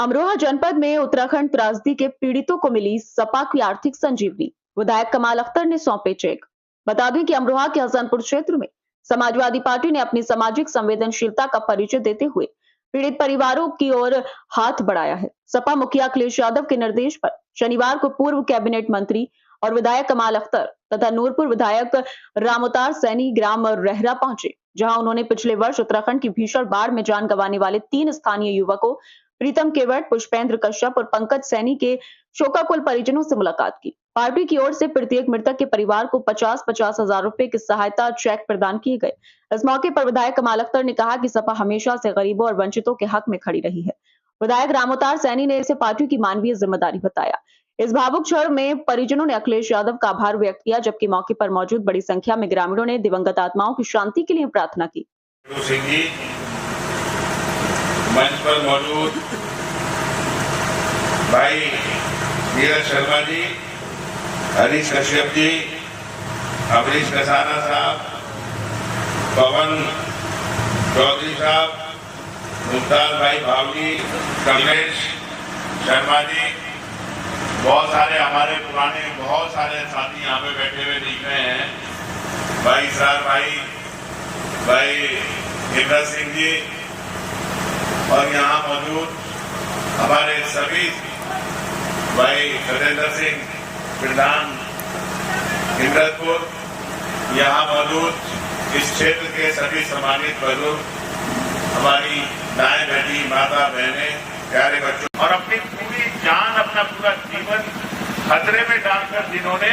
अमरोहा जनपद में उत्तराखंड त्रासदी के पीड़ितों को मिली सपा की आर्थिक संजीवनी। विधायक कमाल अख्तर ने सौंपे चेक। बता दें कि अमरोहा के हसनपुर क्षेत्र में समाजवादी पार्टी ने अपनी सामाजिक संवेदनशीलता का परिचय देते हुए पीड़ित परिवारों की ओर हाथ बढ़ाया है। सपा मुखिया अखिलेश यादव के निर्देश पर शनिवार को पूर्व कैबिनेट मंत्री और विधायक कमाल अख्तर तथा नूरपुर विधायक रामोतार सैनी ग्राम रहरा पहुंचे, जहां उन्होंने पिछले वर्ष उत्तराखंड की भीषण बाढ़ में जान गंवाने वाले 3 स्थानीय युवकों प्रीतम केवट, पुष्पेंद्र कश्यप और पंकज सैनी के शोकाकुल परिजनों से मुलाकात की। पार्टी की ओर से प्रत्येक मृतक के परिवार को 50-50 हजार रुपए की सहायता चेक प्रदान किए गए। इस मौके पर विधायक कमाल अख्तर ने कहा कि सपा हमेशा से गरीबों और वंचितों के हक में खड़ी रही है। विधायक रामोतार सैनी ने इसे पार्टी की मानवीय जिम्मेदारी बताया। इस भावुक क्षण में परिजनों ने अखिलेश यादव का आभार व्यक्त किया, जबकि मौके पर मौजूद बड़ी संख्या में ग्रामीणों ने दिवंगत आत्माओं की शांति के लिए प्रार्थना की। मंच पर मौजूद भाई नीरज शर्मा जी, हरीश कश्यप जी, अमरीश कसाना साहब, पवन चौधरी साहब, मुमताज भाई भावजी, कमलेश शर्मा जी, बहुत सारे हमारे पुराने बहुत सारे साथी यहाँ पे बैठे हुए दिख रहे हैं। भाई सर भाई इमरान सिंह जी और यहाँ मौजूद हमारे सभी भाई सतेंद्र सिंह प्रधान इमरतपुर, यहाँ मौजूद इस क्षेत्र के सभी सम्मानित बुजुर्ग, हमारी दाएं बेटी, माता, बहने, प्यारे बच्चों और अपनी पूरी जान, अपना पूरा जीवन खतरे में डालकर जिन्होंने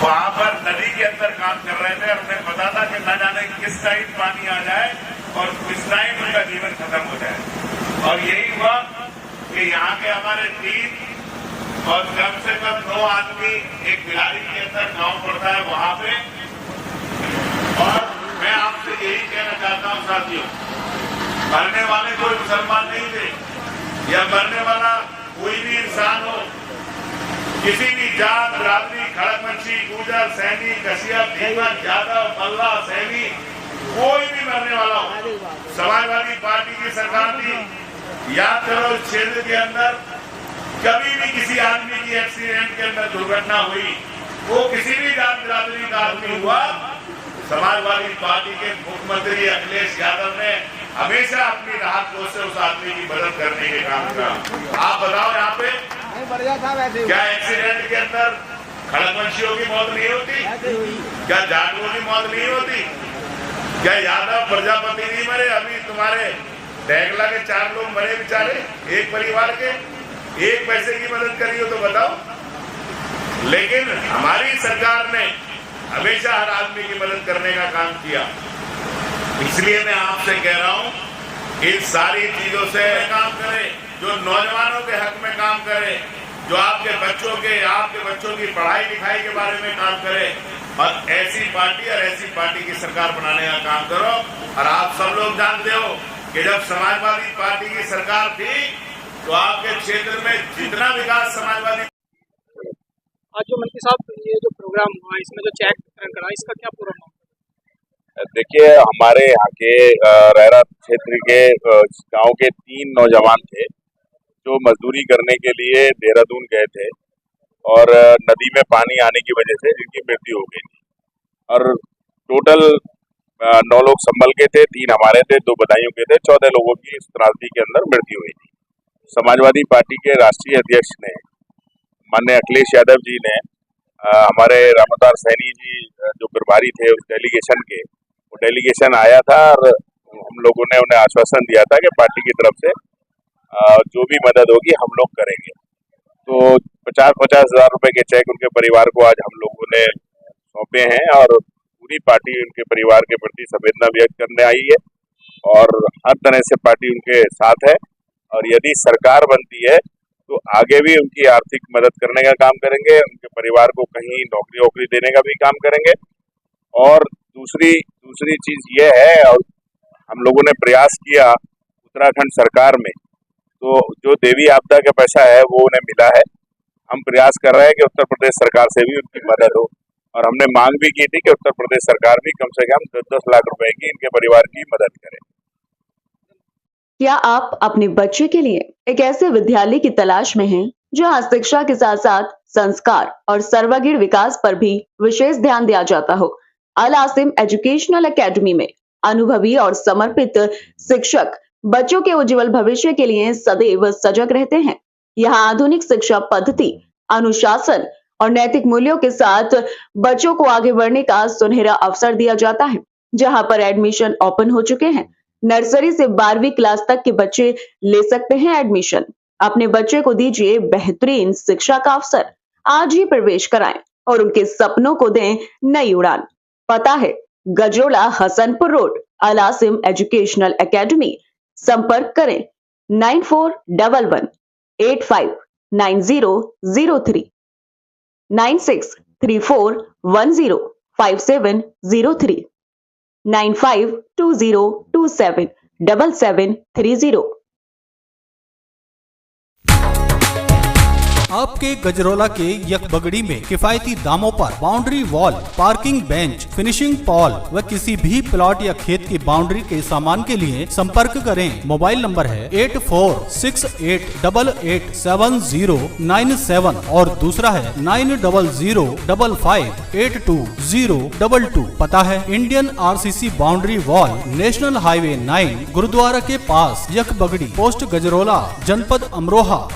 वहां पर नदी के अंदर काम कर रहे थे और उन्हें पता था कि न जाने किस टाइम पानी आ जाए और किस टाइम उनका जीवन खत्म हो जाए। और यही हुआ कि यहाँ के हमारे 3 और कम से कम 9 आदमी एक बिहारी के अंदर गांव पड़ता है वहां पे। और मैं आपसे यही कहना चाहता हूं साथियों, मरने वाले कोई मुसलमान नहीं थे या मरने वाला कोई भी इंसान हो, किसी भी जात, बिरादरी, खड़कवंशी, गुर्जर, सैनी, कश्यप, दीपक, यादव, मल्ला, सैनी, कोई भी मरने वाला हो, समाजवादी पार्टी की सरकार थी। याद करो, इस क्षेत्र के अंदर कभी भी किसी आदमी की एक्सीडेंट के अंदर दुर्घटना हुई, वो किसी भी जात बिरादरी का आदमी हुआ, समाजवादी पार्टी के मुख्यमंत्री अखिलेश यादव ने हमेशा अपनी राहत कोष से उस आदमी की मदद करने के काम किया। आप बताओ, यहाँ पे क्या एक्सीडेंट के अंदर खड़कवंशियों की मौत नहीं होती? क्या जाटुओं की मौत नहीं होती? क्या यादव प्रजापति नहीं मरे? अभी तुम्हारे डैगला के 4 लोग मरे बेचारे, एक परिवार के, एक पैसे की मदद करी हो तो बताओ। लेकिन हमारी सरकार ने हमेशा हर आदमी की मदद करने का काम किया। इसलिए मैं आपसे कह रहा हूं, इन सारी चीजों से काम करें, जो नौजवानों के हक में काम करें, जो आपके बच्चों की पढ़ाई लिखाई के बारे में काम करें और ऐसी पार्टी की सरकार बनाने का काम करो। और आप सब लोग जानते हो कि जब समाजवादी पार्टी की सरकार थी तो आपके क्षेत्र में जितना विकास समाजवादी। आज जो मंत्री साहब ये जो प्रोग्राम हुआ, इसमें जो चेक वितरण करा, इसका क्या पूरा नाम? देखिए, हमारे यहाँ के रहरा क्षेत्र के गांव के 3 नौजवान थे जो मजदूरी करने के लिए देहरादून गए थे और नदी में पानी आने की वजह से जिनकी मृत्यु हो गई थी। और टोटल 9 लोग संभल के थे, 3 हमारे थे, 2 बदायूं के थे, 14 लोगों की इस त्रासदी के अंदर मृत्यु हुई थी। समाजवादी पार्टी के राष्ट्रीय अध्यक्ष ने, माननीय अखिलेश यादव जी ने, हमारे रामोतार सैनी जी जो प्रभारी थे उस डेलीगेशन के, वो डेलीगेशन आया था और हम लोगों ने उन्हें आश्वासन दिया था कि पार्टी की तरफ से जो भी मदद होगी हम लोग करेंगे। तो 50-50 हजार रुपए के चेक उनके परिवार को आज हम लोगों ने सौंपे हैं और पूरी पार्टी उनके परिवार के प्रति संवेदना व्यक्त करने आई है और हर तरह से पार्टी उनके साथ है। और यदि सरकार बनती है तो आगे भी उनकी आर्थिक मदद करने का काम करेंगे, उनके परिवार को कहीं नौकरी वोकरी देने का भी काम करेंगे। और दूसरी चीज ये है, और हम लोगों ने प्रयास किया उत्तराखंड सरकार में, तो जो देवी आपदा का पैसा है वो उन्हें मिला है। हम प्रयास कर रहे हैं कि उत्तर प्रदेश सरकार से भी उनकी मदद हो और हमने मांग भी की थी कि उत्तर प्रदेश सरकार भी कम से कम 10-10 लाख रुपए की इनके परिवार की मदद करे। क्या आप अपने बच्चे के लिए एक ऐसे विद्यालय की तलाश में हैं जहां शिक्षा के साथ साथ संस्कार और सर्वांगीण विकास पर भी विशेष ध्यान दिया जाता हो? अल आसिम एजुकेशनल एकेडमी में अनुभवी और समर्पित शिक्षक बच्चों के उज्जवल भविष्य के लिए सदैव सजग रहते हैं। यहाँ आधुनिक शिक्षा पद्धति, अनुशासन और नैतिक मूल्यों के साथ बच्चों को आगे बढ़ने का सुनहरा अवसर दिया जाता है। जहां पर एडमिशन ओपन हो चुके हैं। नर्सरी से 12वीं क्लास तक के बच्चे ले सकते हैं एडमिशन। अपने बच्चे को दीजिए बेहतरीन शिक्षा का अवसर। आज ही प्रवेश कराएं और उनके सपनों को दें नई उड़ान। पता है गजरोला, हसनपुर रोड, अल आसिम एजुकेशनल एकेडमी। संपर्क करें 9411859003, 9634105703, 9520277730। आपके गजरोला के यकबगड़ी में किफायती दामों पर boundary wall, parking bench, finishing Paul व किसी भी प्लॉट या खेत की बाउंड्री के सामान के लिए संपर्क करें। मोबाइल नंबर है 8468887097 और दूसरा है 9005582022। पता है Indian RCC boundary wall, national highway 9, gurudwara के पास, यकबगड़ी, पोस्ट गजरोला, जनपद अमरोहा।